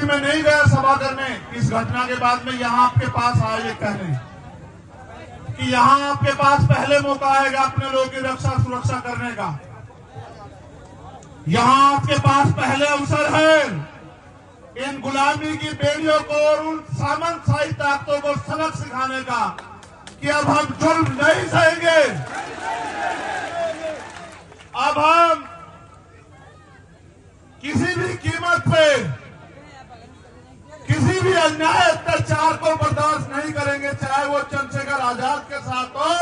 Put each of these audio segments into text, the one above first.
UP में नहीं गया सभा करने। इस घटना के बाद में यहाँ आपके पास आया ये कहने कि यहाँ आपके पास पहले मौका आएगा अपने लोगों की रक्षा सुरक्षा करने का। यहाँ आपके पास पहले अवसर है इन गुलामी की बेड़ियों को और उन सामंतशाही ताकतों को सबक सिखाने का कि अब हम जुल्म नहीं सहेंगे। अब हम किसी भी कीमत पे किसी भी अन्याय अत्याचार को बर्दाश्त नहीं करेंगे, चाहे वो चंद्रशेखर आजाद के साथ हो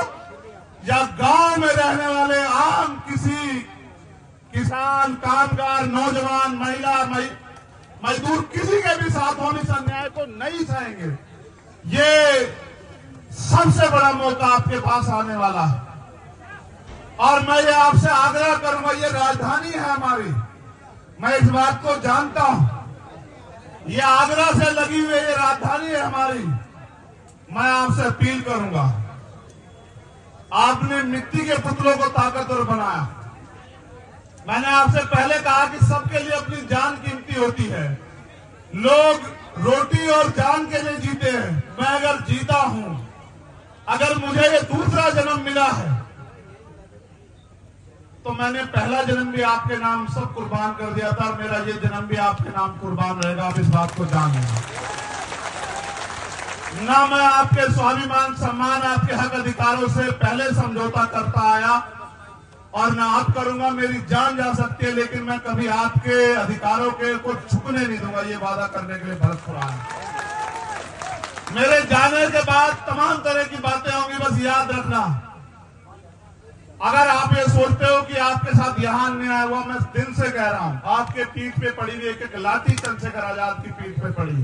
या गांव में रहने वाले आम किसी किसान, कामगार, नौजवान, महिला, मजदूर किसी के भी साथ होने इस अन्याय को नहीं सहेंगे। ये सबसे बड़ा मौका आपके पास आने वाला है और मैं ये आपसे आग्रह करूंगा, ये राजधानी है हमारी, मैं इस बात को जानता हूं, ये आगरा से लगी हुई ये राजधानी है हमारी। मैं आपसे अपील करूंगा, आपने मिट्टी के पुतलों को ताकतवर बनाया। मैंने आपसे पहले कहा कि सबके लिए अपनी जान कीमती होती है। लोग रोटी और जान के लिए जीते हैं। मैं अगर जीता हूं, अगर मुझे ये दूसरा जन्म मिला है तो मैंने पहला जन्म भी आपके नाम सब कुर्बान कर दिया था और मेरा ये जन्म भी आपके नाम कुर्बान रहेगा। आप इस बात को जान लें। ना मैं आपके स्वाभिमान, सम्मान, आपके हक अधिकारों से पहले समझौता करता आया और ना आप करूंगा। मेरी जान जा सकती है लेकिन मैं कभी आपके अधिकारों के को झुकने नहीं दूंगा। ये वादा करने के लिए भरत पुराण है। मेरे जाने के बाद तमाम तरह की बातें होंगी, बस याद रखना। अगर आप ये सोचते हो कि आपके साथ यहां अन्याय हुआ, मैं दिन से कह रहा हूं, आपके पीठ पे पड़ी हुई एक एक लाठी चंद्रशेखर आजाद की पीठ पे पड़ी।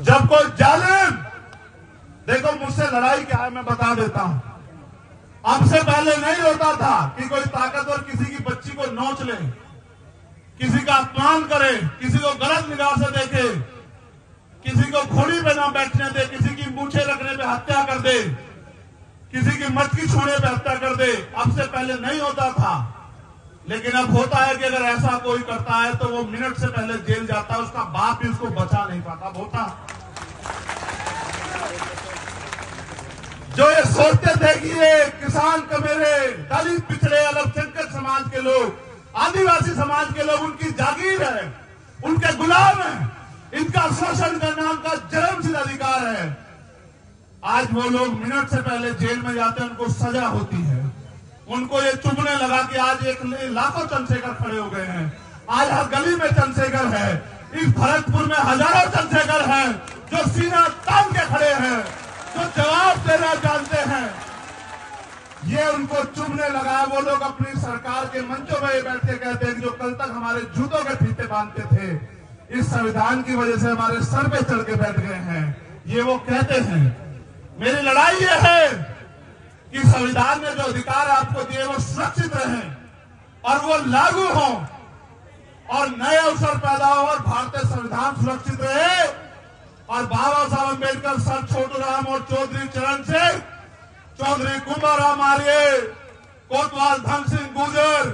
जब कोई जालिम, देखो मुझसे लड़ाई क्या है मैं बता देता हूं। हमसे पहले नहीं होता था कि कोई ताकतवर किसी की बच्ची को नोच ले, किसी का अपमान करे, किसी को गलत निगाह से देखे, किसी को घोड़ी पे ना बैठने दे, किसी की मूछें रखने पे हत्या कर दे, किसी की मटकी छोड़ने पे हत्या कर दे। अब से पहले नहीं होता था, लेकिन अब होता है कि अगर ऐसा कोई करता है तो वो मिनट से पहले जेल जाता है, उसका बाप भी उसको बचा नहीं पाता। होता जो ये सोचते थे कि ये किसान कमेरे, दलित, पिछड़े, अल्पसंख्यक समाज के लोग, आदिवासी समाज के लोग उनकी जागीर है, उनके गुलाम है, इनका शोषण करना उनका जन्मसिद्ध अधिकार है, आज वो लोग मिनट से पहले जेल में जाते हैं, उनको सजा होती है। उनको ये चुभने लगा कि आज एक लाखों चंद्रशेखर खड़े हो गए हैं, आज हर गली में चंद्रशेखर है, इस भरतपुर में हजारों चंद्रशेखर हैं जो सीना तान के खड़े हैं, जो जवाब देना जानते हैं। ये उनको चुभने लगा। वो लोग अपनी सरकार के मंचों में बैठ के कहते हैं कि जो कल तक हमारे जूतों के फीते बांधते थे, इस संविधान की वजह से हमारे सर पे चढ़ के बैठ गए हैं। ये वो कहते हैं। मेरी लड़ाई ये है कि संविधान ने जो अधिकार आपको दिए वो सुरक्षित रहे और वो लागू हो और नए अवसर पैदा हो और भारतीय संविधान सुरक्षित रहे और बाबा साहब अम्बेडकर, सर छोटूराम और चौधरी चरण सिंह, चौधरी कुंभाराम आर्य, कोतवाल धन सिंह गुर्जर,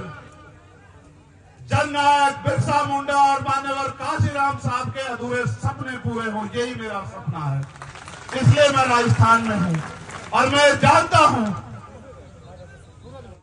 जननायक बिरसा मुंडा और मान्यवर काशीराम साहब के अधूरे सपने पूरे हो। यही मेरा सपना है, इसलिए मैं राजस्थान में हूं और मैं जानता हूं